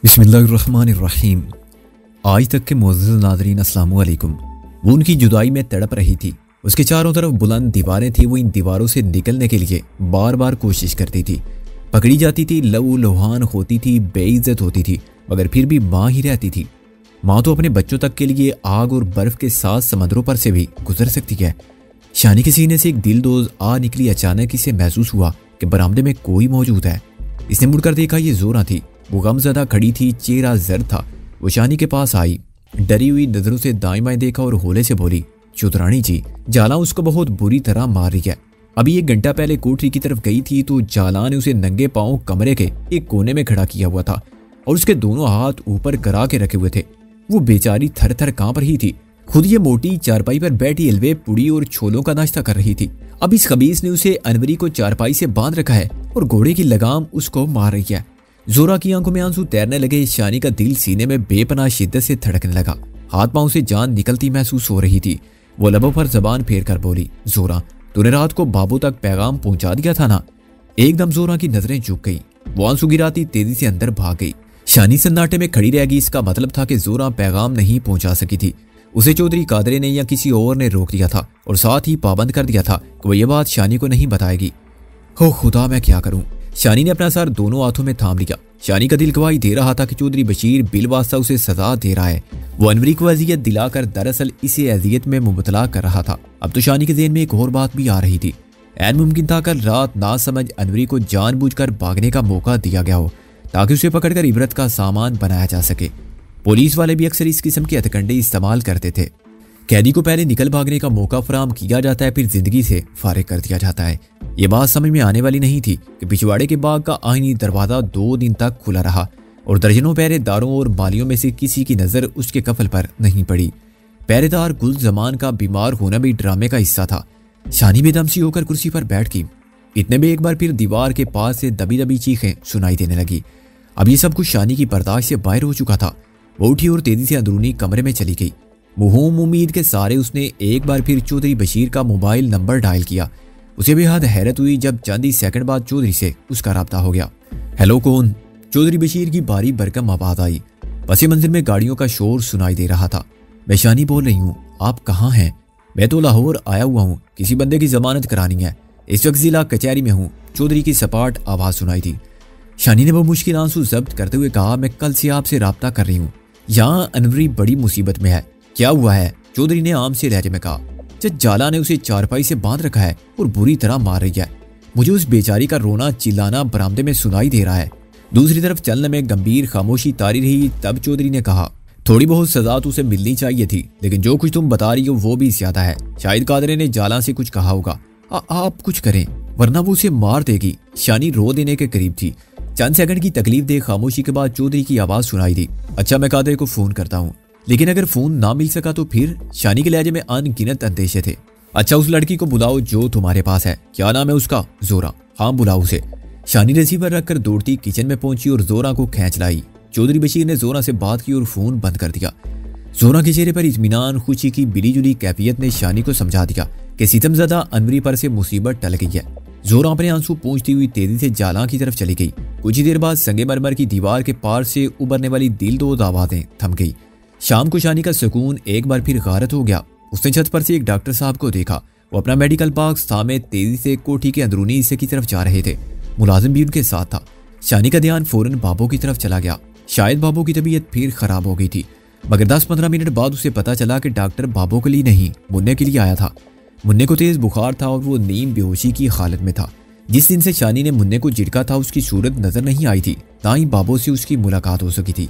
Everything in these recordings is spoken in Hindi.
बिस्मिल्लाहिर्रहमानिर्रहीम। आज तक के मुअज़्ज़ज़ नाज़रीन अस्सलाम वालेकुम। वो उनकी जुदाई में तड़प रही थी। उसके चारों तरफ बुलंद दीवारें थी। वो इन दीवारों से निकलने के लिए बार बार कोशिश करती थी। पकड़ी जाती थी, लहू लुहान होती थी, बेइज्जत होती थी, मगर फिर भी माँ ही रहती थी। माँ तो अपने बच्चों तक के लिए आग और बर्फ के 7 समंदरों पर से भी गुजर सकती है। शानी के सीने से एक दिलदोज आ निकली। अचानक इसे महसूस हुआ कि बरामदे में कोई मौजूद है। इसने मुड़कर देखा, ये ज़ोरा थी। वो गमज़दा खड़ी थी, चेहरा जर्द था। वो शानी के पास आई, डरी हुई नजरों से दाएं बाएं देखा और होले से बोली, चौधरानी जी, जाला उसको बहुत बुरी तरह मार रही है। अभी 1 घंटा पहले कोठरी की तरफ गई थी तो जाला ने उसे नंगे पांव कमरे के एक कोने में खड़ा किया हुआ था और उसके दोनों हाथ ऊपर करा के रखे हुए थे। वो बेचारी थर थर कांप रही थी। खुद ये मोटी चारपाई पर बैठी हलवे, पुड़ी और छोलों का नाश्ता कर रही थी। अब इस खबीस ने उसे अनवरी को चारपाई से बांध रखा है और घोड़े की लगाम उसको मार रही है। ज़ोरा की आंखों में आंसू तैरने लगे। शानी का दिल सीने में बेपनाह शिद्दत से धड़कने लगा। हाथ पांव से जान निकलती महसूस हो रही थी। वो लबों पर जबान फेर कर बोली, ज़ोरा, तूने रात को बाबू तक पैगाम पहुंचा दिया था ना? एकदम ज़ोरा की नजरें झुक गई। वो आंसू गिराती तेजी से अंदर भाग गई। शानी सन्नाटे में खड़ी रह गई। इसका मतलब था कि ज़ोरा पैगाम नहीं पहुंचा सकी थी। उसे चौधरी कादरे ने या किसी और ने रोक दिया था और साथ ही पाबंद कर दिया था कि वो ये बात शानी को नहीं बताएगी। हो खुदा, मैं क्या करूं? शानी ने अपना सर दोनों हाथों में थाम लिया। शानी का दिल गवाही दे रहा था कि चौधरी बशीर बिलवास्ता उसे सजा दे रहा है। वो अनवरी को अजियत दिलाकर दरअसल इसे अजियत में मुबतला कर रहा था। अब तो शानी के ज़हन में एक और बात भी आ रही थी। ऐन मुमकिन था कल रात नासमझ अनवरी को जानबूझकर भागने का मौका दिया गया हो ताकि उसे पकड़कर इबरत का सामान बनाया जा सके। पुलिस वाले भी अक्सर इस किस्म के हथकंडे इस्तेमाल करते थे। कैदी को पहले निकल भागने का मौका फराहम किया जाता है, फिर जिंदगी से फारिग कर दिया जाता है। ये बात समझ में आने वाली नहीं थी कि पिछवाड़े के बाग का आईनी दरवाजा 2 दिन तक खुला रहा और दर्जनों पहरेदारों और मालियों में से किसी की नजर उसके कफल पर नहीं पड़ी। पहरेदार गुल जमान का बीमार होना भी ड्रामे का हिस्सा था। शानी बेदमसी होकर कुर्सी पर बैठ गई। इतने में एक बार फिर दीवार के पास से दबी दबी चीखें सुनाई देने लगी। अब ये सब कुछ शानी की बर्दाश्त से बाहर हो चुका था। वो उठी और तेजी से अंदरूनी कमरे में चली गई। मुहूम उम्मीद के सारे उसने एक बार फिर चौधरी बशीर का मोबाइल नंबर डायल किया। उसे बेहद हैरत हुई जब चंद ही सेकंड बाद चौधरी से उसका राब्ता हो गया। हेलो, कौन? चौधरी बशीर की बारी भरकम आवाज आई। पसे मंजिल में गाड़ियों का शोर सुनाई दे रहा था। मैं शानी बोल रही हूँ, आप कहाँ हैं? मैं तो लाहौर आया हुआ हूँ, किसी बंदे की जमानत करानी है। इस वक्त जिला कचहरी में हूँ। चौधरी की सपाट आवाज सुनाई थी। शानी ने वो मुश्किल आंसू जब्त करते हुए कहा, मैं कल से आपसे राब्ता कर रही हूँ। यहाँ अनवरी बड़ी मुसीबत में है। क्या हुआ है? चौधरी ने आम से लहजे में कहा। जब जाला ने उसे चारपाई से बांध रखा है और बुरी तरह मार रही है। मुझे उस बेचारी का रोना चिल्लाना बरामदे में सुनाई दे रहा है। दूसरी तरफ चलने में गंभीर खामोशी तारी रही। तब चौधरी ने कहा, थोड़ी बहुत सजा तो उसे मिलनी चाहिए थी, लेकिन जो कुछ तुम बता रही हो वो भी ज्यादा है। शायद कादरे ने जाला से कुछ कहा होगा। आप कुछ करें वरना वो उसे मार देगी। शानी रो देने के करीब थी। चंद सेकंड की तकलीफ दे खामोशी के बाद चौधरी की आवाज सुनाई दी, अच्छा, मैं कादरे को फोन करता हूँ, लेकिन अगर फोन ना मिल सका तो फिर? शानी के लहजे में अनगिनत अंदेशे थे। अच्छा, उस लड़की को बुलाओ जो तुम्हारे पास है। क्या नाम है उसका? ज़ोरा। हाँ, बुलाओ उसे। शानी रिसीवर रखकर दौड़ती किचन में पहुंची और ज़ोरा को खींच लाई। चौधरी बशीर ने ज़ोरा से बात की और फोन बंद कर दिया। ज़ोरा के चेहरे पर इत्मीनान, खुशी की मिली जुली कैफियत ने शानी को समझा दिया कि सितमज़दा अनवरी पर से मुसीबत टल गई है। ज़ोरा अपने आंसू पोंछती हुई तेजी से जाला की तरफ चली गई। कुछ ही देर बाद संगमरमर की दीवार के पार से उभरने वाली दिलदोज आवाजें थम गई। शाम को शानी का सुकून एक बार फिर गारत हो गया। उसने छत पर से एक डॉक्टर साहब को देखा। वो अपना मेडिकल बॉक्स थामे तेजी से कोठी के अंदरूनी हिस्से की तरफ जा रहे थे। मुलाजिम भी उनके साथ था। शानी का ध्यान फौरन बाबू की तरफ चला गया। शायद बाबू की तबीयत फिर खराब हो गई थी, मगर 10-15 मिनट बाद उसे पता चला कि डॉक्टर बाबू के लिए नहीं, मुन्ने के लिए आया था। मुन्ने को तेज बुखार था और वो नीम बेहोशी की हालत में था। जिस दिन से शानी ने मुन्ने को झिड़का था उसकी सूरत नजर नहीं आई थी, ना ही बाबू से उसकी मुलाकात हो सकी थी।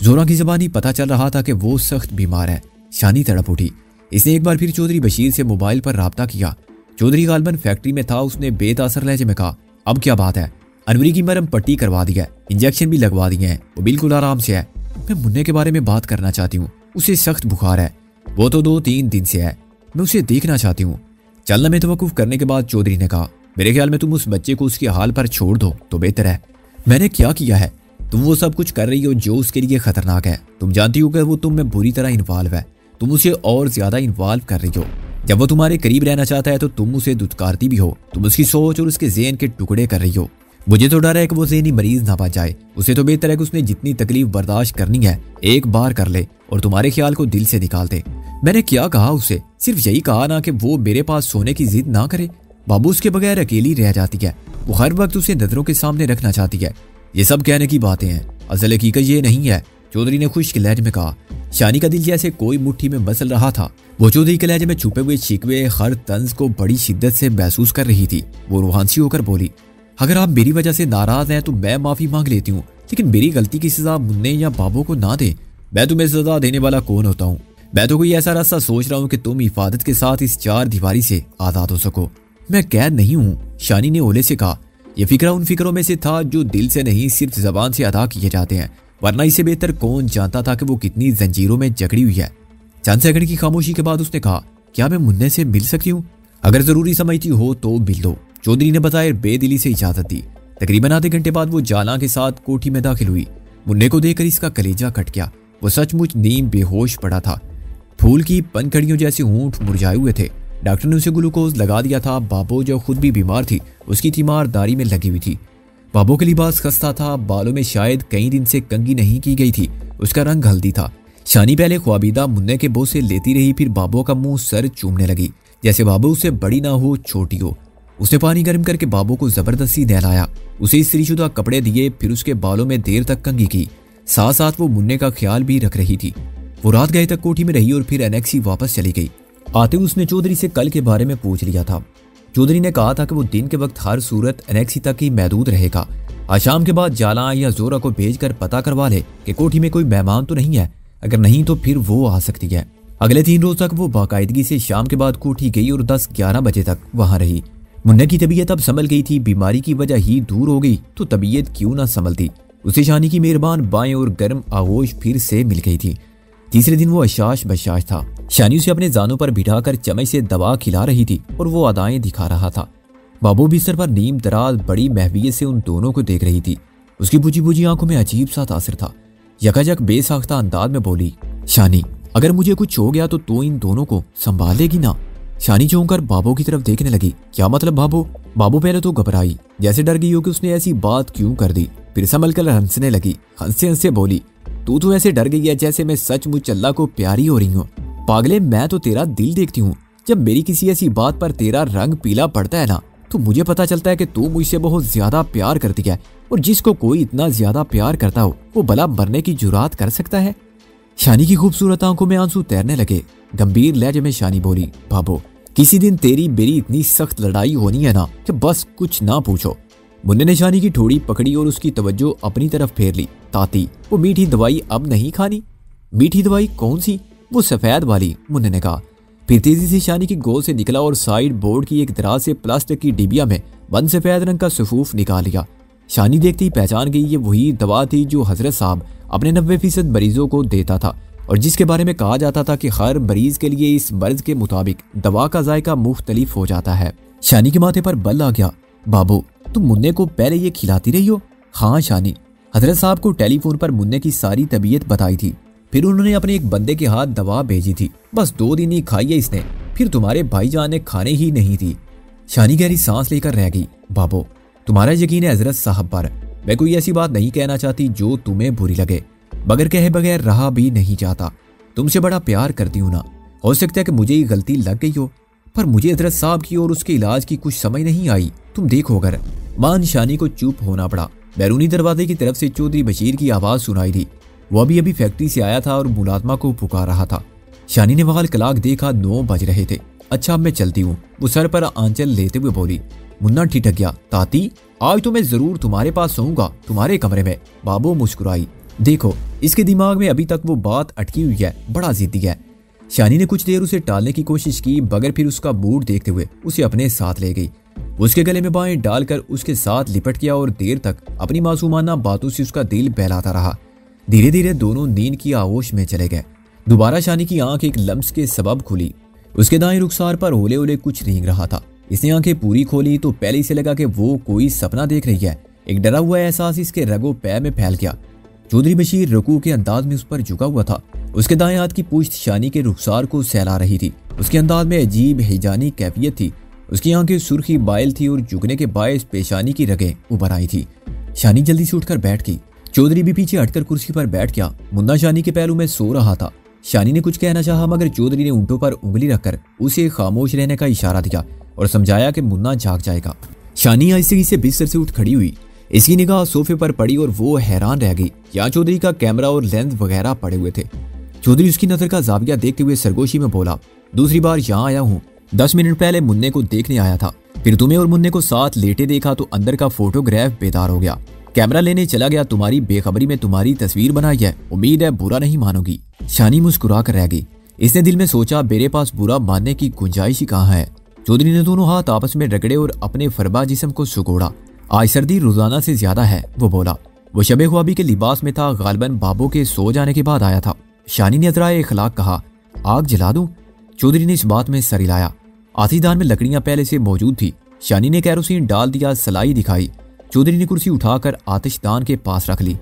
ज़ोरा की ज़बानी पता चल रहा था कि वो सख्त बीमार है। शानी तड़प उठी। इसने एक बार फिर चौधरी बशीर से मोबाइल पर राब्ता किया। चौधरी गालबन फैक्ट्री में था। उसने बेतासर लहजे में कहा, अब क्या बात है? अनवरी की मरहम पट्टी करवा दी है, इंजेक्शन भी लगवा दिए हैं, वो बिल्कुल आराम से है। मैं मुन्ने के बारे में बात करना चाहती हूँ। उसे सख्त बुखार है। वो तो 2-3 दिन से है। मैं उसे देखना चाहती हूँ। चलने में तवक्कुफ करने के बाद चौधरी ने कहा, मेरे ख्याल में तुम उस बच्चे को उसके हाल पर छोड़ दो तो बेहतर है। मैंने क्या किया है? तुम वो सब कुछ कर रही हो जो उसके लिए खतरनाक है। तुम जानती हो कि वो तुम में बुरी तरह इन्वॉल्व है। तुम उसे और ज्यादा इन्वॉल्व कर रही हो। जब वो तुम्हारे करीब रहना चाहता है तो तुम उसे दुत्कारती भी हो। तुम उसकी सोच और उसके ज़हन के टुकड़े कर रही हो। मुझे तो डर है कि वो ज़हनी मरीज ना बन जाए। उसे तो बेहतर है कि उसने जितनी तकलीफ बर्दाश्त करनी है एक बार कर ले और तुम्हारे ख्याल को दिल से निकाल दे। मैंने क्या कहा उसे? सिर्फ यही कहा ना कि वो मेरे पास सोने की जिद ना करे। बाबू उसके बगैर अकेली रह जाती है, वो हर वक्त उसे नजरों के सामने रखना चाहती है। ये सब कहने की बातें हैं, असल हकीकत ये नहीं है, चौधरी ने खुश्क लहजे में कहा। शानी का दिल जैसे कोई मुट्ठी में मसल रहा था। वो चौधरी के लहजे में छुपे हुए शिकवे हर तंज को बड़ी शिद्दत से महसूस कर रही थी। वो रूहानसी होकर बोली, अगर आप मेरी वजह से नाराज हैं तो मैं माफी मांग लेती हूँ, लेकिन मेरी गलती की सजा मुन्ने या बाबू को ना दे। मैं तुम्हें सजा देने वाला कौन होता हूँ? मैं तो कोई ऐसा रास्ता सोच रहा हूँ कि तुम हिफाजत के साथ इस चार दीवारी से आजाद हो सको। मैं कैद नहीं हूँ, शानी ने ओले से कहा। यह फिक्रा उन फिक्रों में से था जो दिल से नहीं सिर्फ जबान से अदा किए जाते हैं, वरना इससे बेहतर कौन जानता था कि वो कितनी जंजीरों में जकड़ी हुई है। चंद सेकंड की खामोशी के बाद उसने कहा, क्या मैं मुन्ने से मिल सकती हूँ? अगर जरूरी समझती हो तो मिल लो, चौधरी ने बताया बेदिली से इजाजत दी। तकरीबन आधे घंटे बाद वो जाला के साथ कोठी में दाखिल हुई। मुन्ने को देखकर इसका कलेजा कट गया। वो सचमुच नीम बेहोश पड़ा था। फूल की पनखड़ियों जैसे होंठ मुरझाए हुए थे। डॉक्टर ने उसे ग्लूकोज लगा दिया था। बाबू जो खुद भी बीमार थी, उसकी तीमारदारी में लगी हुई थी। बाबू के लिबास खस्ता था, बालों में शायद कई दिन से कंघी नहीं की गई थी, उसका रंग हल्दी था। शानी पहले ख्वाबीदा मुन्ने के बोझ से लेती रही, फिर बाबू का मुंह सर चूमने लगी, जैसे बाबू उससे बड़ी ना हो छोटी हो। उसने पानी गर्म करके बाबू को जबरदस्ती नहलाया, उसे इस्त्रीशुदा कपड़े दिए, फिर उसके बालों में देर तक कंघी की। साथ साथ वो मुन्ने का ख्याल भी रख रही थी। वो रात गए तक कोठी में रही और फिर एनेक्सी वापस चली गई। आते हुए उसने चौधरी से कल के बारे में पूछ लिया था। चौधरी ने कहा था कि वो दिन के वक्त हर सूरत एनेक्सी तक ही महदूद रहेगा। आज शाम के बाद जाला या जोरा को भेजकर पता करवा ले कि कोठी में कोई मेहमान तो नहीं है, अगर नहीं तो फिर वो आ सकती है। अगले 3 रोज तक वो बाकायदगी से शाम के बाद कोठी गई और 10-11 बजे तक वहां रही। मुन्ने की तबीयत अब संभल गई थी, बीमारी की वजह ही दूर हो गई तो तबीयत क्यों ना संभलती। उसे शानी की मेहरबान बाएं और गर्म आगोश फिर से मिल गई थी। तीसरे दिन वो अशाश बशाश था। शानी उसे अपने जानों पर बिठाकर चमच से दवा खिला रही थी और वो अदाएं दिखा रहा था। बाबू बिस्तर पर नीम दराज बड़ी महवियत से उन दोनों को देख रही थी। उसकी बुझी बुझी आंखों में अजीब सा तासर था। यकायक बेसाख्ता अंदाज में बोली, शानी अगर मुझे कुछ हो गया तो इन दोनों को संभाल लेगी ना? शानी चौंक कर बाबू की तरफ देखने लगी। क्या मतलब बाबू? बाबू पहले तो घबराई, जैसे डर गई हो कि उसने ऐसी बात क्यों कर दी। फिर संभल कर हंसने लगी। हंसते हंसते बोली, तू तो ऐसे डर गई है जैसे मैं सचमुच अल्लाह को प्यारी हो रही हूँ। पागले, मैं तो तेरा दिल देखती हूँ। जब मेरी किसी ऐसी बात पर तेरा रंग पीला पड़ता है ना, तो मुझे पता चलता है कि तू मुझसे बहुत ज्यादा प्यार करती है। और जिसको कोई इतना ज्यादा प्यार करता हो वो भला मरने की जुरात कर सकता है? शानी की खूबसूरत आंखों में आंसू तैरने लगे। गंभीर लहजे में शानी बोली, बाबू किसी दिन तेरी मेरी इतनी सख्त लड़ाई होनी है ना कि बस कुछ ना पूछो। मुन्ने ने शानी की ठोड़ी पकड़ी और उसकी तवज्जो अपनी तरफ फेर ली। ताती, वो मीठी दवाई अब नहीं खानी। मीठी दवाई कौन सी? वो सफेद वाली, मुन्ने ने कहा। फिर तेजी से शानी की गोद से निकला और साइड बोर्ड की एक दराज से प्लास्टिक की डिबिया में बंद सफेद रंग का सफूफ निकाल लिया। शानी देखती ही पहचान गई ये वही दवा थी जो हजरत साहब अपने 90% मरीजों को देता था और जिसके बारे में कहा जाता था कि हर मरीज के लिए इस मर्ज के मुताबिक दवा का जायका मुख्तलिफ हो जाता है। शानी के माथे पर बल आ गया। बाबू तुम मुन्ने को पहले ये खिलाती रही हो? हाँ शानी। हजरत साहब को टेलीफोन पर मुन्ने की सारी तबीयत बताई थी। फिर उन्होंने अपने एक बंदे के हाथ दवा भेजी थी। बस 2 दिन ही खाई है इसने, फिर तुम्हारे भाईजान ने खाने ही नहीं थी। शानी गहरी सांस लेकर रह गई। बाबू तुम्हारा यकीन है हजरत साहब पर? मैं कोई ऐसी बात नहीं कहना चाहती जो तुम्हें बुरी लगे, मगर कहे बगैर रहा भी नहीं जाता। तुमसे बड़ा प्यार करती हूँ ना। हो सकता है कि मुझे ये गलती लग गई हो, पर मुझे हजरत साहब की और उसके इलाज की कुछ समझ नहीं आई। तुम देखो अगर। मान शानी को चुप होना पड़ा। बैरूनी दरवाजे की तरफ से चौधरी बशीर की आवाज सुनाई दी। वो अभी अभी फैक्ट्री से आया था और मुलाजमा को पुकार रहा था। शानी ने वहां कलाक देखा, 9 बज रहे थे। अच्छा अब मैं चलती हूँ, वो सर पर आंचल लेते हुए बोली। मुन्ना ठिठक गया। ताती आज तो मैं जरूर तुम्हारे पास सोऊंगा, तुम्हारे कमरे में। बाबू मुस्कुराई। देखो इसके दिमाग में अभी तक वो बात अटकी हुई है, बड़ा जिद्दी है। शानी ने कुछ देर उसे टालने की कोशिश की, मगर फिर उसका मूड देखते हुए उसे अपने साथ ले गई। उसके गले में बाएं डालकर उसके साथ लिपट गया और देर तक अपनी मासूमाना बातों से उसका दिल बहलाता रहा। धीरे धीरे दोनों नींद की आगोश में चले गए। दोबारा शानी की आंख एक लम्स के सबब खुली। उसके दाएं रुखसार पर होले होले कुछ रेंग रहा था। इसने आंखें पूरी खोली तो पहले से लगा कि वो कोई सपना देख रही है। एक डरा हुआ एहसास इसके रगों पैर में फैल गया। चौधरी बशीर रुकू के अंदाज में उस पर झुका हुआ था। उसके दाएं हाथ की पूंछ शानी के रुखसार को सहला रही थी। उसके अंदाज में अजीब हिजानी कैफियत थी। उसकी आंखें सुर्खी बायल थी और झुकने के बायस पेशानी की रगें उभर आई थी। शानी जल्दी से उठकर बैठ गई। चौधरी भी पीछे हटकर कुर्सी पर बैठ गया। मुन्ना शानी के पहलू में सो रहा था। शानी ने कुछ कहना चाहा मगर चौधरी ने ऊँटों पर उंगली रखकर उसे खामोश रहने का इशारा दिया और समझाया कि मुन्ना जाग जाएगा। शानी आहिस्ते से बिस्तर से उठ खड़ी हुई। इसकी निगाह सोफे पर पड़ी और वो हैरान रह गई। यहाँ चौधरी का कैमरा और लेंस वगैरह पड़े हुए थे। चौधरी उसकी नजर का जाविया देखते हुए सरगोशी में बोला, दूसरी बार यहाँ आया हूँ। 10 मिनट पहले मुन्ने को देखने आया था, फिर तुम्हें और मुन्ने को साथ लेटे देखा तो अंदर का फोटोग्राफ बेदार हो गया। कैमरा लेने चला गया, तुम्हारी बेखबरी में तुम्हारी तस्वीर बनाई है। उम्मीद है बुरा नहीं मानोगी। शानी मुस्कुरा कर रह गई। इसने दिल में सोचा, मेरे पास बुरा मानने की गुंजाइश ही कहाँ है। चौधरी ने दोनों हाथ आपस में रगड़े और अपने फरबा जिस्म को सुगोड़ा। आज सर्दी रोजाना से ज्यादा है, वो बोला। वो शबे ख्वाबी के लिबास में था, गालिबन बाबू के सो जाने के बाद आया था। शानी ने अतराए इखलाक कहा, आग जला दूं? चौधरी ने इस बात में सर हिलाया। आतिशदान में लकड़ियां पहले से मौजूद थी। शानी ने कैरोसिन डाल दिया, सलाई दिखाई। चौधरी ने कुर्सी उठाकर आतिशदान के पास रख ली।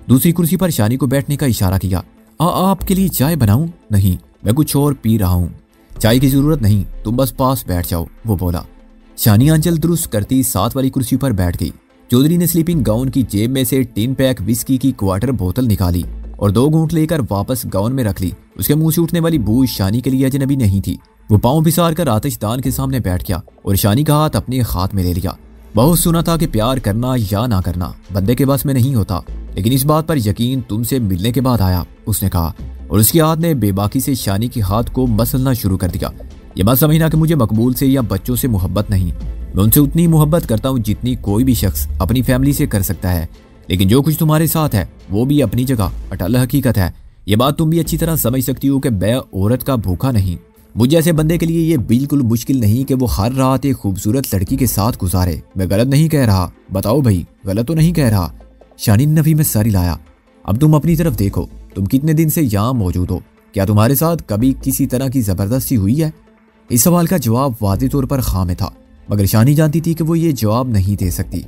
दूसरी कुर्सी पर शानी को बैठने का इशारा किया। आपके लिए चाय बनाऊं? नहीं, मैं कुछ और पी रहा हूं। चाय की जरूरत नहीं, तुम बस पास बैठ जाओ, वो बोला। शानी आंचल दुरुस्त करती साथ वाली कुर्सी पर बैठ गई। चौधरी ने स्लीपिंग गाउन की जेब में से टिन पैक विस्की की क्वार्टर बोतल निकाली और 2 घूंट लेकर वापस गाउन में रख ली। उसके मुंह से उठने वाली बू शानी के लिए अजनबी नहीं थी। वो पांव पिसार कर आतिशदान के सामने बैठ गया और शानी का हाथ अपने हाथ में ले लिया। बहुत सुना था कि प्यार करना या ना करना बंदे के बस में नहीं होता, लेकिन इस बात पर यकीन तुमसे मिलने के बाद आया, उसने कहा। और उसके हाथ ने बेबाकी से शानी के हाथ को मसलना शुरू कर दिया। ये मत समझना कि मुझे मकबूल से या बच्चों से मोहब्बत नहीं, मैं उनसे उतनी मोहब्बत करता हूँ जितनी कोई भी शख्स अपनी फैमिली से कर सकता है। लेकिन जो कुछ तुम्हारे साथ है वो भी अपनी जगह अटल हकीकत है। ये बात तुम भी अच्छी तरह समझ सकती हो कि मैं औरत का भूखा नहीं। मुझ जैसे बंदे के लिए ये बिल्कुल मुश्किल नहीं कि वो हर रात एक खूबसूरत लड़की के साथ गुजारे। मैं गलत नहीं कह रहा, बताओ भाई, गलत तो नहीं कह रहा। शानी ने नफी में सर हिलाया। अब तुम अपनी तरफ देखो, तुम कितने दिन से यहाँ मौजूद हो? क्या तुम्हारे साथ कभी किसी तरह की जबरदस्ती हुई है? इस सवाल का जवाब वाज़ेह तौर पर खाम था, मगर शानी जानती थी कि वो ये जवाब नहीं दे सकती।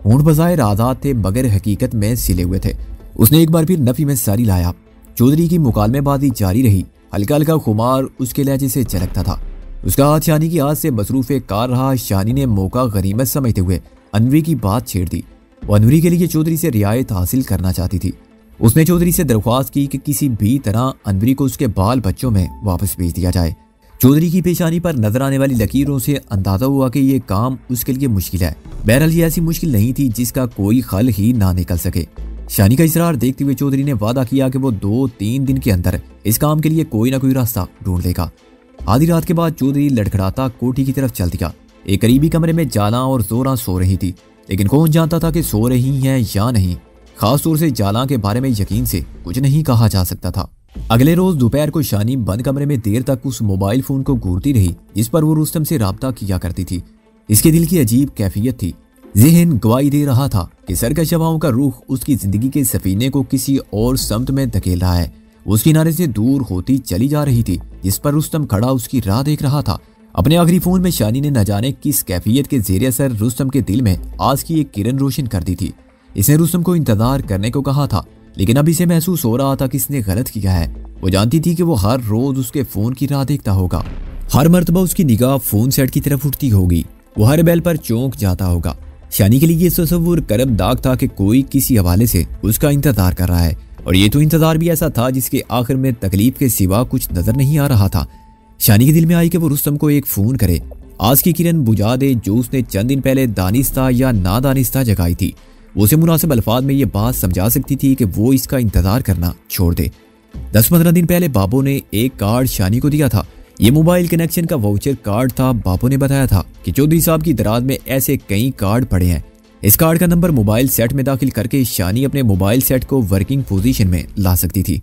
होंठ बज़ाहिर आज़ाद थे मगर हकीकत में सिले हुए थे। उसने एक बार फिर नफी में सारी लाया। चौधरी की मुकालमेबाजी जारी रही। हल्का हल्का खुमार उसके लहजे से झलकता था। उसका हाथ शानी की हाथ से मसरूफ़ कार रहा। शानी ने मौका गनीमत समझते हुए अनवरी की बात छेड़ दी। वो अनवरी के लिए चौधरी से रियायत हासिल करना चाहती थी। उसने चौधरी से दरख्वास्त की कि किसी भी तरह अनवरी को उसके बाल बच्चों में वापस भेज दिया जाए। चौधरी की पेशानी पर नजर आने वाली लकीरों से अंदाजा हुआ कि ये काम उसके लिए मुश्किल है। बहरहाल ये ऐसी मुश्किल नहीं थी जिसका कोई हल ही ना निकल सके। शानी का इसरार देखते हुए चौधरी ने वादा किया कि वो 2-3 दिन के अंदर इस काम के लिए कोई ना कोई रास्ता ढूंढ लेगा। आधी रात के बाद चौधरी लड़खड़ाता कोठी की तरफ चल दिया। एक करीबी कमरे में जाला और जोरा सो रही थी, लेकिन कौन जानता था कि सो रही हैं या नहीं। खासतौर से जाला के बारे में यकीन से कुछ नहीं कहा जा सकता था। अगले रोज दोपहर को शानी बंद कमरे में देर तक उस मोबाइल फोन को घूरती रही जिस पर वो रुस्तम से राब्ता किया करती थी। इसके दिल की अजीब कैफियत थी। ज़हन गवाही दे रहा था कि सरकश हवाओं का रुख उसकी जिंदगी के सफीने को किसी और समत में धकेल रहा है। वो उस किनारे से दूर होती चली जा रही थी जिस पर रुस्तम खड़ा उसकी राह देख रहा था। अपने आखिरी फोन में शानी ने न जाने किस कैफियत के ज़ेरे असर रुस्तम के दिल में आज की एक किरण रोशन कर दी थी। इसने रुस्तम को इंतजार करने को कहा था, लेकिन अब इसे महसूस हो रहा था कि इसने गलत किया है। वो जानती थी कि वो हर रोज उसके फोन की राह देखता होगा। हर मर्तबा उसकी निगाह फोन सेट की तरफ उठती होगी। वो हर बैल पर चौंक जाता होगा। शानी के लिए ये तसव्वुर करबदाग था कि कोई किसी हवाले से उसका इंतजार कर रहा है, और ये तो इंतजार भी ऐसा था जिसके आखिर में तकलीफ के सिवा कुछ नजर नहीं आ रहा था। शानी के दिल में आई कि वो रुस्तम को एक फोन करे, आज की किरण बुझा दे जो उसने चंद दिन पहले दानिस्ता या नादानिस्ता जगाई थी। वो उसे मुनासिब अल्फाज में ये बात समझा सकती थी कि वो इसका इंतजार करना छोड़ दे। 10-15 दिन पहले बाबू ने एक कार्ड शानी को दिया था। ये मोबाइल कनेक्शन का वाउचर कार्ड था। बाबू ने बताया था कि चौधरी साहब की दराज में ऐसे कई कार्ड पड़े हैं। इस कार्ड का नंबर मोबाइल सेट में दाखिल करके शानी अपने मोबाइल सेट को वर्किंग पोजीशन में ला सकती थी।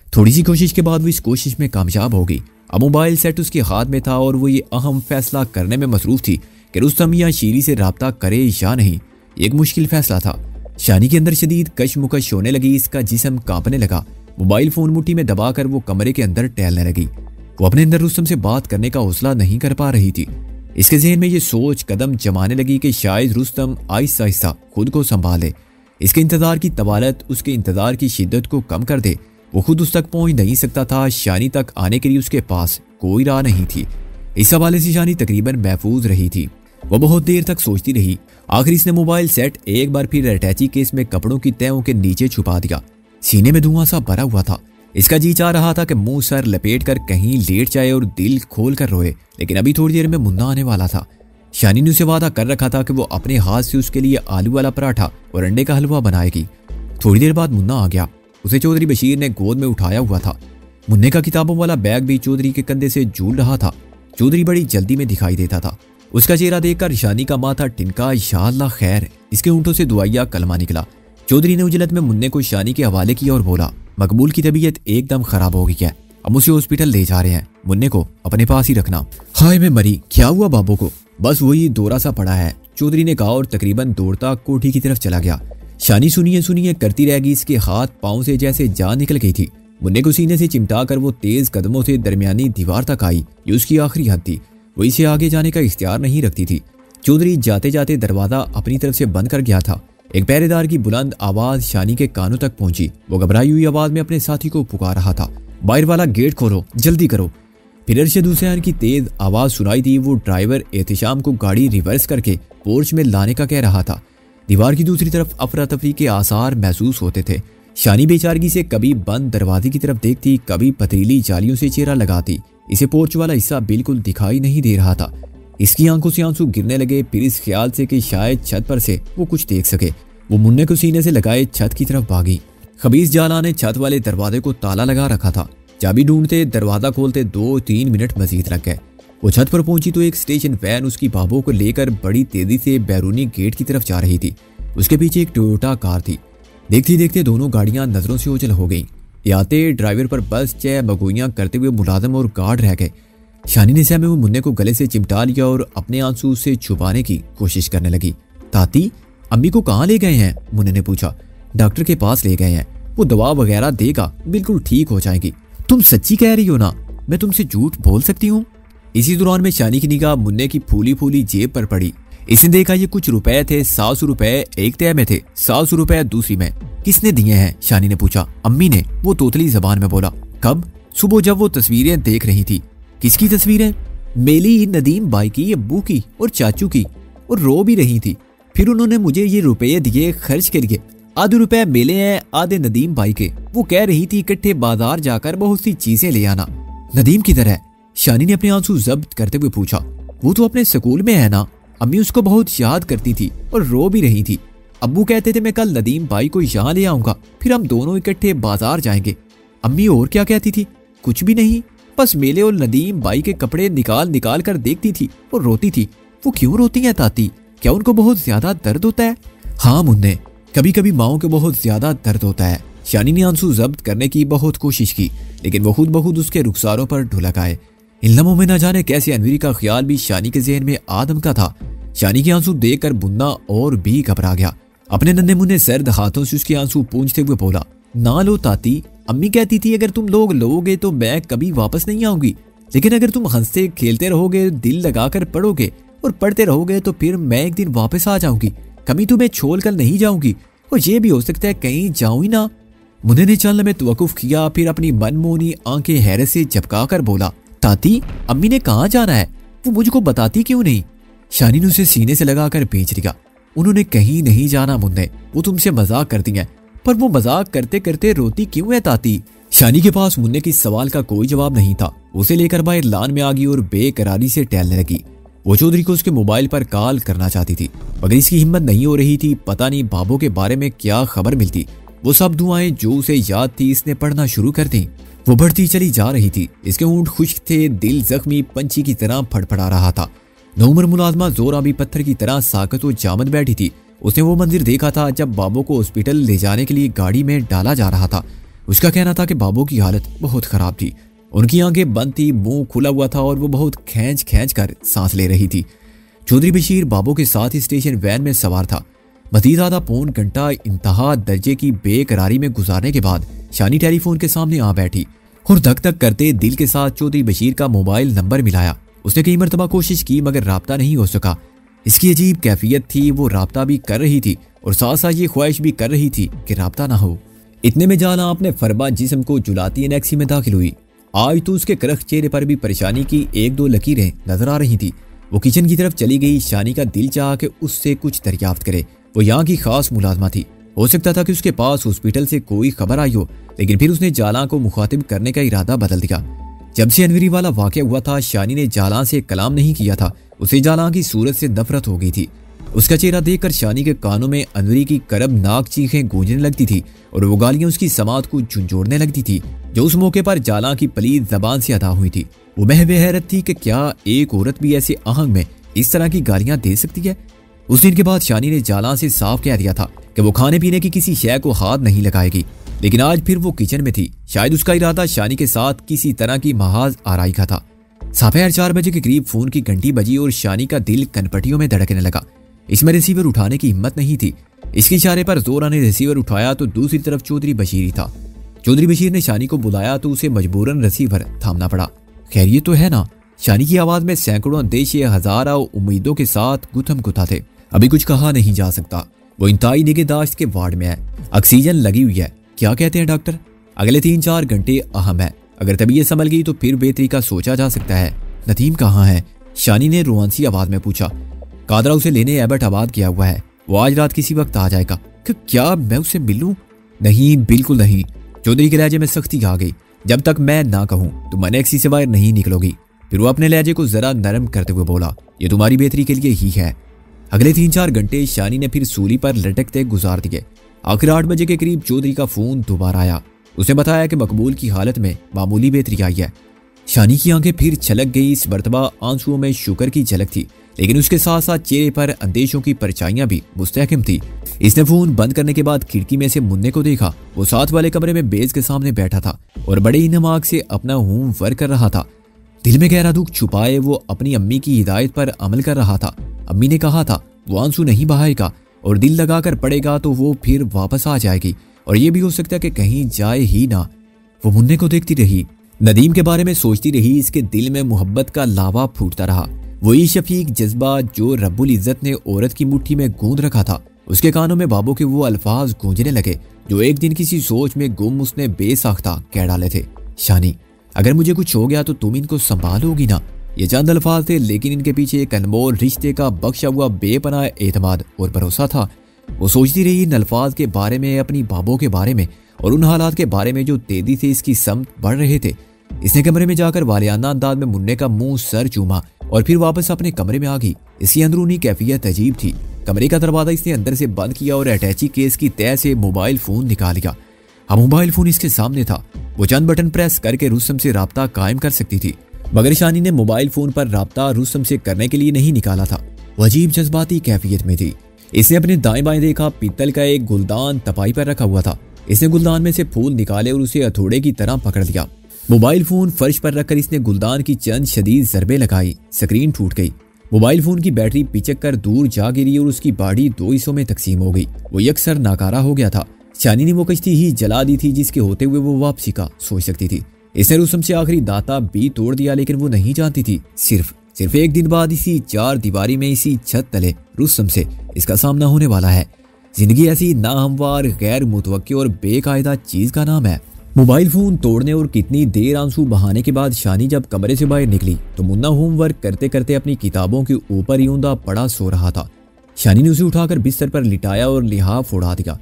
थोड़ी सी कोशिश के बाद वो इस कोशिश में कामयाब हो गई। अब मोबाइल सेट उसके हाथ में था और वो ये अहम फैसला करने में मसरूफ थी कि रुस्तम या शीरी से राब्ता करे या नहीं। एक मुश्किल फैसला था। शानी के अंदर शदीद कशमुकश होने लगी। इसका जिस्म कांपने लगा। मोबाइल फोन मुट्ठी में दबाकर वो कमरे के अंदर टहलने लगी। वो अपने अंदर रुस्तम से बात करने का हौसला नहीं कर पा रही थी। इसके ज़हन में ये सोच कदम जमाने लगी कि शायद रुस्तम आहिस्ता आहिस्ता खुद को संभाले। इसके इंतजार की तवालत उसके इंतजार की शिद्दत को कम कर दे। वो खुद उस तक पहुंच नहीं सकता था। शानी तक आने के लिए उसके पास कोई राह नहीं थी। इस हवाले से शानी तकरीबन महफूज रही थी। वो बहुत देर तक सोचती रही। आखिर इसने मोबाइल सेट एक बार फिर अटैची केस में कपड़ों की तहों के नीचे छुपा दिया। सीने में धुआं सा भरा हुआ था। इसका जी चाह रहा था कि मुंह सर लपेट कर कहीं लेट जाए और दिल खोल कर रोए, लेकिन अभी थोड़ी देर में मुन्ना आने वाला था। शानी ने उसे वादा कर रखा था कि वो अपने हाथ से उसके लिए आलू वाला पराठा और अंडे का हलवा बनाएगी। थोड़ी देर बाद मुन्ना आ गया। उसे चौधरी बशीर ने गोद में उठाया हुआ था। मुन्ने का किताबों वाला बैग भी चौधरी के कंधे से झूल रहा था। चौधरी बड़ी जल्दी में दिखाई देता था। उसका चेहरा देखकर शानी का माथा टिनका। या अल्लाह खैर। इसके ऊँटों से दुआया कलमा निकला। चौधरी ने उजलत में मुन्ने को शानी के हवाले किया और बोला, मकबूल की तबीयत एकदम खराब हो गई है, हम उसे हॉस्पिटल ले जा रहे हैं, मुन्ने को अपने पास ही रखना। हाय मैं मरी, क्या हुआ बाबू को? बस वही दौरा सा पड़ा है, चौधरी ने कहा और तकरीबन दौड़ता कोठी की तरफ चला गया। शानी सुनिए सुनिए करती रह गई। इसके हाथ पांव से जैसे जान निकल गई थी। मुन्ने को सीने से चिमटा कर वो तेज कदमों से दरमियानी दीवार तक आई। ये उसकी आखिरी हद थी। वो इसे आगे जाने का इख्तियार नहीं रखती थी। चौधरी जाते जाते दरवाजा अपनी तरफ से बंद कर गया था। एक पहरेदार की बुलंद आवाज शानी के कानों तक पहुंची। वो घबराई हुई आवाज में अपने साथी को पुकार रहा था, बाहर वाला गेट खोलो, जल्दी करो। फिर अरशद हुसैन की तेज आवाज सुनाई दी। वो ड्राइवर एहतिशाम को गाड़ी रिवर्स करके पोर्च में लाने का कह रहा था। दीवार की दूसरी तरफ अफरा तफरी के आसार महसूस होते थे। शानी बेचारगी से कभी बंद दरवाजे की तरफ देखती, कभी पथरीली जालियों से चेहरा लगाती। इसे पोर्च वाला हिस्सा बिल्कुल दिखाई नहीं दे रहा था। इसकी आंखों से आंसू गिरने लगे। फिर इस ख्याल से कि शायद छत पर से वो कुछ देख सके, वो मुन्ने को सीने से लगाए छत की तरफ भागी। खबीस जाला ने छत वाले दरवाजे को ताला लगा रखा था। चाबी ढूंढते दरवाजा खोलते 2-3 मिनट मजीद लग गए। वो छत पर पहुंची तो एक स्टेशन वैन उसकी बाबू को लेकर बड़ी तेजी से बैरूनी गेट की तरफ जा रही थी। उसके पीछे एक टोयोटा कार थी। देखते देखते दोनों गाड़ियां नजरों से ओझल हो गईं। आते ड्राइवर पर बस चह बगोइयां करते हुए मुलाजम और गार्ड रह गए। शानी ने सहमे हुए मुन्ने को गले से चिमटा लिया और अपने आंसू से छुपाने की कोशिश करने लगी। ताती, अम्मी को कहाँ ले गए हैं? मुन्ने ने पूछा। डॉक्टर के पास ले गए हैं, वो दवा वगैरह देगा, बिल्कुल ठीक हो जाएगी। तुम सच्ची कह रही हो ना? मैं तुमसे झूठ बोल सकती हूँ? इसी दौरान में शानी की निगाह मुन्ने की फूली फूली जेब पर पड़ी। इसने देखा ये कुछ रुपए थे। 700 रुपए एक तय में थे, 700 रुपए दूसरी में। किसने दिए हैं? शानी ने पूछा। अम्मी ने, वो तोतली जबान में बोला। कब? सुबह जब वो तस्वीरें देख रही थी। किसकी तस्वीरें? मेरी, नदीम भाई की, अब्बू की और चाचू की, और रो भी रही थी। फिर उन्होंने मुझे ये रुपये दिए खर्च के लिए। आधे रुपए मेले हैं, आधे नदीम भाई के। वो कह रही थी इकट्ठे बाजार जाकर बहुत सी चीजें ले आना। नदीम किधर है? शानी ने अपने आंसू जब्त करते हुए पूछा। वो तो अपने स्कूल में है ना, अम्मी उसको बहुत याद करती थी और रो भी रही थी। अब्बू कहते थे मैं कल नदीम भाई को यहाँ ले आऊंगा, फिर हम दोनों इकट्ठे बाजार जाएंगे। अम्मी और क्या कहती थी? कुछ भी नहीं, बस मेले और नदीम भाई के कपड़े निकाल निकाल कर देखती थी और रोती थी। वो क्यों रोती है ताती? क्या उनको बहुत ज्यादा दर्द होता है? हाँ मुन्ने, कभी कभी माओ को बहुत ज्यादा दर्द होता है। शानी ने आंसू जब्त करने की बहुत कोशिश की, लेकिन वो खुद बहुत उसके रुखसारों पर ढुलक आए। इन लम्हों में न जाने कैसे अनवीर का ख्याल भी शानी के जहन में आदम का था। शानी के आंसू देखकर मुन्ना और भी घबरा गया। अपने नन्हे मुन्ने सर्द हाथों से उसके आंसू पूंछते हुए बोला, ना लो ताती, अम्मी कहती थी अगर तुम लोग लोगे तो मैं कभी वापस नहीं आऊंगी, लेकिन अगर तुम हंसते खेलते रहोगे, दिल लगाकर पढ़ोगे और पढ़ते रहोगे तो फिर मैं एक दिन वापस आ जाऊंगी, कभी तुम्हें छोड़ कर नहीं जाऊंगी, और ये भी हो सकता है कहीं जाऊं ही ना। मुन्ने ने चलने में तवक्कुफ किया, फिर अपनी मनमोहनी आंखें हैरत से झपका कर बोला, ताती, अम्मी ने कहाँ जाना है? वो मुझको बताती क्यों नहीं? शानी ने उसे सीने से लगाकर बेच दिया। उन्होंने कहीं नहीं जाना मुन्ने, वो तुमसे मजाक करती हैं। पर वो मजाक करते करते रोती क्यों है ताती? शानी के पास मुन्ने के सवाल का कोई जवाब नहीं था। उसे लेकर बाहर लान में आ गई और बेकरारी से टहलने लगी। वो चौधरी को उसके मोबाइल पर कॉल करना चाहती थी, मगर इसकी हिम्मत नहीं हो रही थी। पता नहीं बाबू के बारे में क्या खबर मिलती। वो सब दुआएं जो उसे याद थी इसने पढ़ना शुरू कर दी। वो बढ़ती चली जा रही थी। इसके ऊँट खुश्क थे, दिल जख्मी पंछी की तरह फड़फड़ा रहा था। नौमर मुलाजमा जोरा भी पत्थर की तरह साकत और जामद बैठी थी। उसने वो मंदिर देखा था जब बाबू को हॉस्पिटल ले जाने के लिए गाड़ी में डाला जा रहा था। उसका कहना था कि बाबू की हालत बहुत खराब थी। उनकी आंखें बंद थी, मुंह खुला हुआ था और वो बहुत खींच खींच कर सांस ले रही थी। चौधरी बशीर बाबू के साथ ही स्टेशन वैन में सवार था। मजीद आधा पौन घंटा इंतहा दर्जे की बेकरारी में गुजारने के बाद शानी टेलीफोन के सामने आ बैठी और धक धक करते दिल के साथ चौधरी बशीर का मोबाइल नंबर मिलाया। उसने कई मरतबा कोशिश की मगर राब्ता नहीं हो सका। इसकी अजीब कैफियत थी, वो राब्ता भी कर रही थी और साथ साथ ये ख्वाहिश भी कर रही थी कि राब्ता ना हो। इतने में जाला अपने फरबा जिस्म को जुलाती नैक्सी में दाखिल हुई। आज तो उसके करख चेहरे पर भी परेशानी की एक दो लकीरें नजर आ रही थी। वो किचन की तरफ चली गई। शानी का दिल चाहा कि उससे कुछ दरियाफ्त करे। वो यहाँ की खास मुलाजमा थी। हो सकता था कि उसके पास हॉस्पिटल से कोई खबर आई हो, लेकिन फिर उसने जालां को मुखातिब करने का इरादा बदल दिया। जब से अनवरी वाला वाकया हुआ था, शानी ने जालां से कलाम नहीं किया था। उसे जालां की सूरत से नफरत हो गई थी। उसका चेहरा देखकर शानी के कानों में अनवरी की करबनाक चीखें गूंजने लगती थी और वो गालियां उसकी समात को झुंझोड़ने लगती थी, जो उस मौके पर जालां की पलीद जबान से अदा हुई थी। वो महवे हैरत थी कि क्या एक औरत भी ऐसे आहंग में इस तरह की गालियां दे सकती है। उस दिन के बाद शानी ने जालां से साफ कह दिया था कि वो खाने पीने की किसी शय को हाथ नहीं लगाएगी, लेकिन आज फिर वो किचन में थी। शायद उसका इरादा शानी के साथ किसी तरह की महाज आराई का था। दोपहर 4 बजे के करीब फोन की घंटी बजी और शानी का दिल कनपटियों में धड़कने लगा। इसमें रिसीवर उठाने की हिम्मत नहीं थी। इसके इशारे पर जोरा ने रिसीवर उठाया तो दूसरी तरफ चौधरी बशीर ही था। चौधरी बशीर ने शानी को बुलाया तो उसे मजबूरन रिसीवर थामना पड़ा। खैरियत तो है ना? शानी की आवाज में सैकड़ों अंदेशे, हजारों उम्मीदों के साथ गुथम गुथा थे। अभी कुछ कहा नहीं जा सकता। वो इंतहाई निगहदाश्त के वार्ड में है। ऑक्सीजन लगी हुई है। क्या कहते हैं डॉक्टर? अगले 3-4 घंटे अहम है। अगर तबीयत संभल गई तो फिर बेहतरी का सोचा जा सकता है। नदीम कहाँ है? शानी ने रोमांसी आवाज में पूछा। कादरा उसे लेने एबटाबाद गया हुआ है। वो आज रात किसी वक्त आ जाएगा। क्या मैं उसे मिलूं? नहीं, बिल्कुल नहीं। चौधरी के लहजे में सख्ती आ गई। जब तक मैं ना कहूं तो मैनेक्सी से बाहर नहीं निकलोगी। फिर वो अपने लहजे को जरा नरम करते हुए बोला, ये तुम्हारी बेहतरी के लिए ही है। अगले 3-4 घंटे शानी ने फिर सूली पर लटकते गुजार दिए। आखिर 8 बजे के करीब चौधरी का फोन दोबारा आया। उसने बताया कि मकबूल की हालत में मामूली बेहतरी आई है। शानी की आंखें फिर छलक गई। इस मर्तबा आंसुओं में शुक्र की झलक थी, लेकिन उसके साथ साथ चेहरे पर अंदेशों की परछाइयां भी मुस्तहकम थी। इसने फोन बंद करने के बाद खिड़की में से मुन्ने को देखा। वो साथ वाले कमरे में बेज के सामने बैठा था और बड़े ही नमाक से अपना होमवर्क कर रहा था। दिल में गहरा दुख छुपाए वो अपनी अम्मी की हिदायत पर अमल कर रहा था। अम्मी ने कहा था वो आंसू नहीं बहाएगा और दिल लगाकर पड़ेगा तो वो फिर वापस आ जाएगी, और ये भी हो सकता है कि कहीं जाए ही ना। वो मुन्ने को देखती रही, नदीम के बारे में सोचती रही। इसके दिल में मोहब्बत का लावा फूटता रहा। वही शफीक जज्बा जो रब्बुल इज्जत ने औरत की मुट्ठी में गूंद रखा था। उसके कानों में बाबू के वो अल्फाज गूंजने लगे जो एक दिन किसी सोच में गुम उसने बेसाख्ता कह डाले थे। शानी, अगर मुझे कुछ हो गया तो तुम इनको संभालोगी ना? ये चंद अल्फाज थे, लेकिन इनके पीछे एक अनमोल रिश्ते का बख्शा हुआ बेपनाह एतमाद और भरोसा था। वो सोचती रही इन अल्फाज के बारे में, अपनी बाबों के बारे में और उन हालात के बारे में जो तेजी से इसकी समत बढ़ रहे थे। इसने कमरे में जाकर वालियाना अंदाज में मुन्ने का मुंह सर चूमा और फिर वापस अपने कमरे में आ गई। इसकी अंदरूनी कैफियत अजीब थी। कमरे का दरवाजा इसने अंदर से बंद किया और अटैची केस की तह से मोबाइल फोन निकाल लिया। अब मोबाइल फोन इसके सामने था। वो चंद बटन प्रेस करके रुस्तम से राब्ता कायम कर सकती थी, मगर शानी ने मोबाइल फोन पर राब्ता रुस्तम से करने के लिए नहीं निकाला था। वो अजीब जज्बाती कैफियत में थी। इसने अपने दाएं बाएं देखा। पीतल का एक गुलदान तपाई पर रखा हुआ था। इसने गुलदान में से फूल निकाले और उसे हथौड़े की तरह पकड़ लिया। मोबाइल फोन फर्श पर रखकर इसने गुलदान की चंद शदीद ज़रबे लगाई। स्क्रीन टूट गई। मोबाइल फोन की बैटरी पिचक कर दूर जा गिरी और उसकी बॉडी 2 हिस्सों में तकसीम हो गई। वो यकसर नाकारा हो गया था। शानी ने वो कश्ती ही जला दी थी जिसके होते हुए वो वापसी का सोच सकती थी। इसने रुस्तम से आखिरी दाता भी तोड़ दिया, लेकिन वो नहीं जानती थी सिर्फ एक दिन बाद इसी 4 दीवारी में, इसी छत तले रुस्तम से इसका सामना होने वाला है। जिंदगी ऐसी नाहमवार, गैर मुतवक्की और बेकायदा चीज का नाम है। मोबाइल फोन तोड़ने और कितनी देर आंसू बहाने के बाद शानी जब कमरे से बाहर निकली तो मुन्ना होमवर्क करते करते अपनी किताबों के ऊपर ही ऊंधा पड़ा सो रहा था। शानी ने उसे उठाकर बिस्तर पर लिटाया और लिहाफ उड़ा दिया।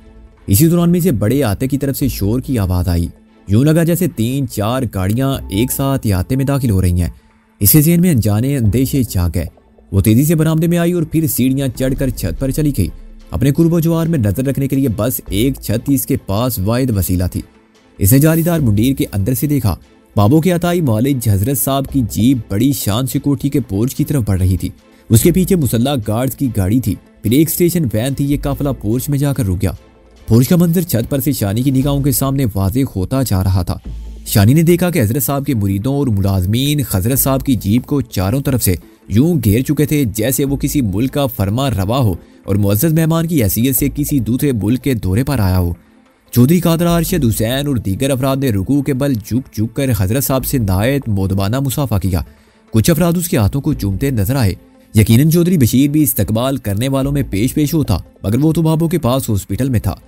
इसी दौरान में से बड़े आते की तरफ से शोर की आवाज आई। यूं लगा जैसे 3-4 गाड़ियां एक साथ आते में दाखिल हो रही हैं। इसके ज़हन में अनजाने अंदेशे जाग गए। वो तेजी से बरामदे में आई और फिर सीढ़ियां चढ़कर छत पर चली गई। अपने कुर्बो जवार में नजर रखने के लिए बस एक छत ही इसके पास वाहिद वसीला थी। इसने जालीदार मुंडीर के अंदर से देखा। बाबू के अताई मौलिद हजरत साहब की जीप बड़ी शान से कोठी के पोर्च की तरफ बढ़ रही थी। उसके पीछे मुसल्ला गार्ड्स की गाड़ी थी। फिर एक स्टेशन वैन थी। ये काफिला पोर्च में जाकर रुक गया। पोर्च का मंजर छत पर से शानी की निगाहों के सामने वाज़ेह होता जा रहा था। शानी ने देखा कि हजरत साहब के मुरीदों और मुलाजमीन हजरत साहब की जीप को चारों तरफ से यूं घेर चुके थे जैसे वो किसी मुल्क का फरमा रवा हो और मुअज़्ज़ज़ मेहमान की हैसियत से किसी दूसरे मुल्क के दौरे पर आया हो। चौधरी कादरा, अरशद हुसैन और दीगर अफराद ने रुकू के बल झुक कर हजरत साहब से नायत मोदबाना मुसाफा किया। कुछ अफराद उसके हाथों को चूमते नजर आए। यकीनन चौधरी बशीर भी इस्तकबाल करने वालों में पेश होता, मगर वो तो बाबू के पास हॉस्पिटल में था।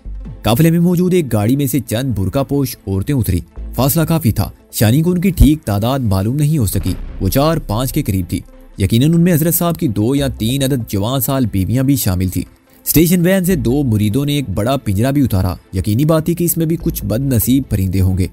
काफिले में मौजूद एक गाड़ी में से चंद बुरका पोश औरतें उतरी। फासला काफी था। शानी को उनकी ठीक तादाद मालूम नहीं हो सकी, वो 4-5 के करीब थी। यकीनन उनमें हजरत साहब की 2 या 3 अदद जवान साल बीवियां भी शामिल थी। स्टेशन वैन से 2 मुरीदों ने एक बड़ा पिंजरा भी उतारा। यकीनी बात थी कि इसमें भी कुछ बदनसीब परिंदे होंगे।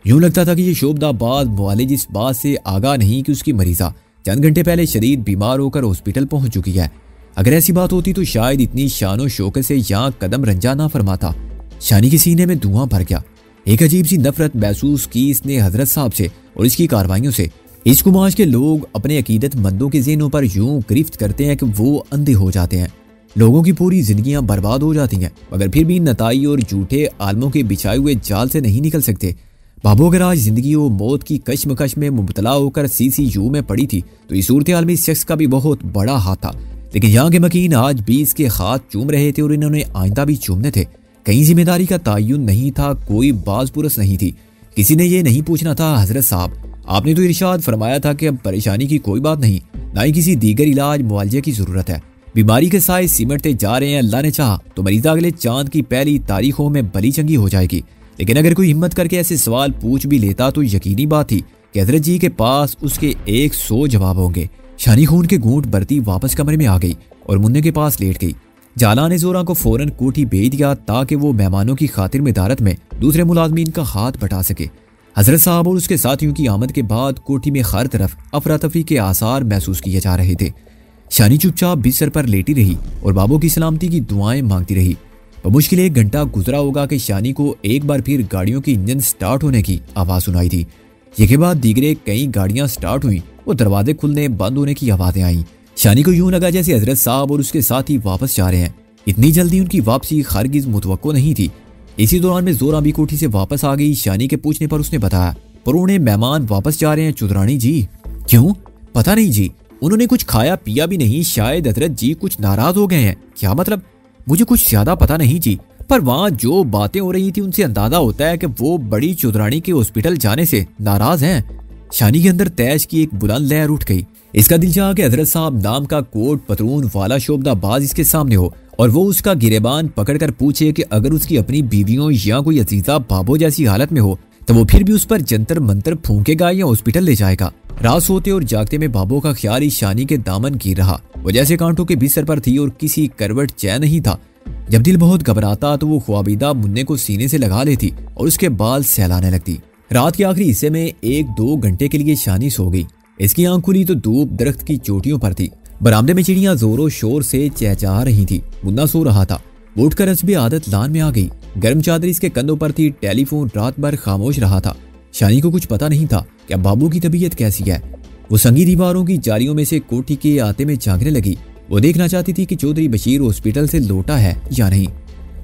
यूं लगता था कि ये शोबदाबाज मुआलिज इस बात से आगाह नहीं कि उसकी मरीजा चंद घंटे पहले शदीद बीमार होकर हॉस्पिटल पहुंच चुकी है। अगर ऐसी बात होती तो शायद इतनी शानो शौकत से यहाँ कदम रंजा ना फरमाता। शानी के सीने में धुआं भर गया। एक अजीब सी नफरत महसूस की इसने हजरत साहब से और इसकी कार्रवाइयों से। इस कुमाश के लोग अपने अकीदतमंदों के ज़हनों पर यूं गिरफ्त करते हैं कि वो अंधे हो जाते हैं। लोगों की पूरी जिंदगियां बर्बाद हो जाती हैं, मगर फिर भी नताई और झूठे आलमों के बिछाए हुए जाल से नहीं निकल सकते। बाबू अगर आज जिंदगी और मौत की कश्मकश में मुबतला होकर CCU में पड़ी थी तो इस सूरत हाल में इस शख्स का भी बहुत बड़ा हाथ था। लेकिन यहाँ के मकीन आज भी इसके हाथ चूम रहे थे और इन्होंने आइंदा भी चूमने थे। कहीं जिम्मेदारी का तायुन नहीं था, कोई बाज़पुरस नहीं थी। किसी ने ये नहीं पूछना था, हजरत साहब आपने तो इरशाद फरमाया था कि अब परेशानी की कोई बात नहीं, ना ही किसी दीगर इलाज मुआवजे की जरूरत है। बीमारी के साए सिमटते जा रहे हैं, अल्लाह ने चाहा तो मरीजा अगले चांद की पहली तारीखों में भली चंगी हो जाएगी। लेकिन अगर कोई हिम्मत करके ऐसे सवाल पूछ भी लेता तो यकीनी बात थी कि हजरत जी के पास उसके 100 जवाब होंगे। शानी खून के घूंट भरती वापस कमरे में आ गई और मुन्ने के पास लेट गई। जाला ने जोरा को फौरन कोठी भेज दिया ताकि वो मेहमानों की खातिर मिदारत में दूसरे मुलाजमीन का हाथ बटा सके। हजरत साहब और उसके साथियों की आमद के बाद कोठी में हर तरफ अफरा तफरी के आसार महसूस किए जा रहे थे। शानी चुपचाप बिस्तर पर लेटी रही और बाबू की सलामती की दुआएं मांगती रही। मुश्किल 1 घंटा गुजरा होगा कि शानी को एक बार फिर गाड़ियों की इंजन स्टार्ट होने की आवाज सुनाई थी। ये के बाद दीगरे कई गाड़ियां स्टार्ट हुई और दरवाजे खुलने बंद होने की आवाजें आईं। शानी को यूं लगा जैसे हजरत साहब और उसके साथी वापस जा रहे हैं। इतनी जल्दी उनकी वापसी हरगिज मुतवक्को नहीं थी। इसी दौरान में जोरा भी कोठी से वापस आ गई। शानी के पूछने पर उसने बताया, पुराने मेहमान वापस जा रहे हैं चुदरानी जी। क्यों? पता नहीं जी, उन्होंने कुछ खाया पिया भी नहीं, शायद हजरत जी कुछ नाराज हो गए हैं। क्या मतलब? मुझे कुछ ज्यादा पता नहीं जी, पर वहाँ जो बातें हो रही थी उनसे अंदाजा होता है कि वो बड़ी चौधरानी के हॉस्पिटल जाने से नाराज हैं। शानी के अंदर तैश की एक बुलंद लहर उठ गई। इसका दिल चाहा कि हजरत साहब नाम का कोट पतलून वाला शोबदाबाज इसके सामने हो और वो उसका गिरेबान पकड़कर पूछे कि अगर उसकी अपनी बीवियों या कोई अजीजा बाबो जैसी हालत में हो तो वो फिर भी उस पर जंतर मंतर फूंकेगा या हॉस्पिटल ले जाएगा। रात सोते और जागते में बाबो का ख्याल ही शानी के दामन गिर रहा। वो जैसे कांटों के बिस्तर पर थी और किसी करवट चैन नहीं था। जब दिल बहुत घबराता तो वो ख्वाबीदा मुन्ने को सीने से लगा लेती और उसके बाल सहलाने लगती। रात के आखिरी हिस्से में 1-2 घंटे के लिए शानी सो गई। इसकी आंख खुली तो धूप दरख्त की चोटियों पर थी। बरामदे में चिड़ियां जोरों शोर से चहचहा रही थी। मुन्ना सो रहा था। वो उठकर हस्बे आदत लान में आ गई। गर्म चादर इसके कंधों पर थी। टेलीफोन रात भर खामोश रहा था। शानी को कुछ पता नहीं था कि बाबू की तबीयत कैसी है। वो संगी दीवारों की जालियों में से कोठी के आते में झांकने लगी। वो देखना चाहती थी कि चौधरी बशीर हॉस्पिटल से लौटा है या नहीं।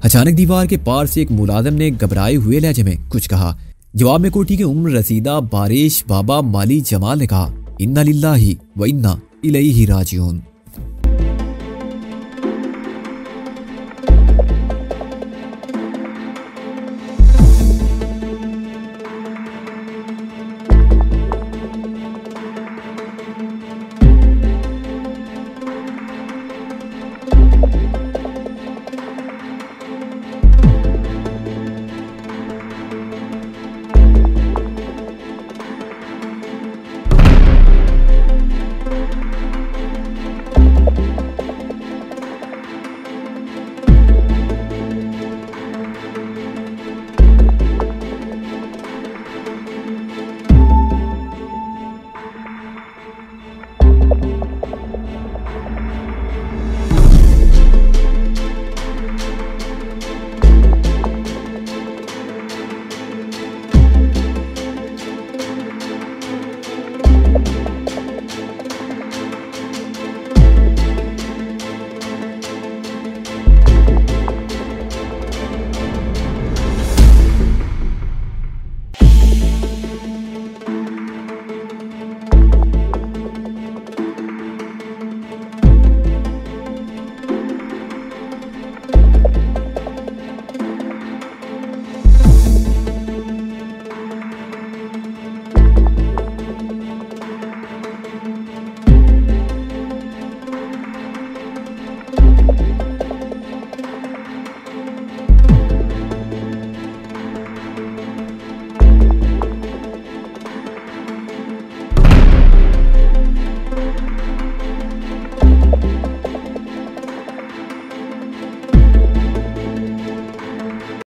अचानक दीवार के पार से एक मुलाजिम ने घबराए हुए लहजे में कुछ कहा। जवाब में कोठी के उम्र रसीदा बारिश बाबा माली जमाल ने कहा, इन्ना लिल्लाही व इन्ना इलैहि राजिऊन।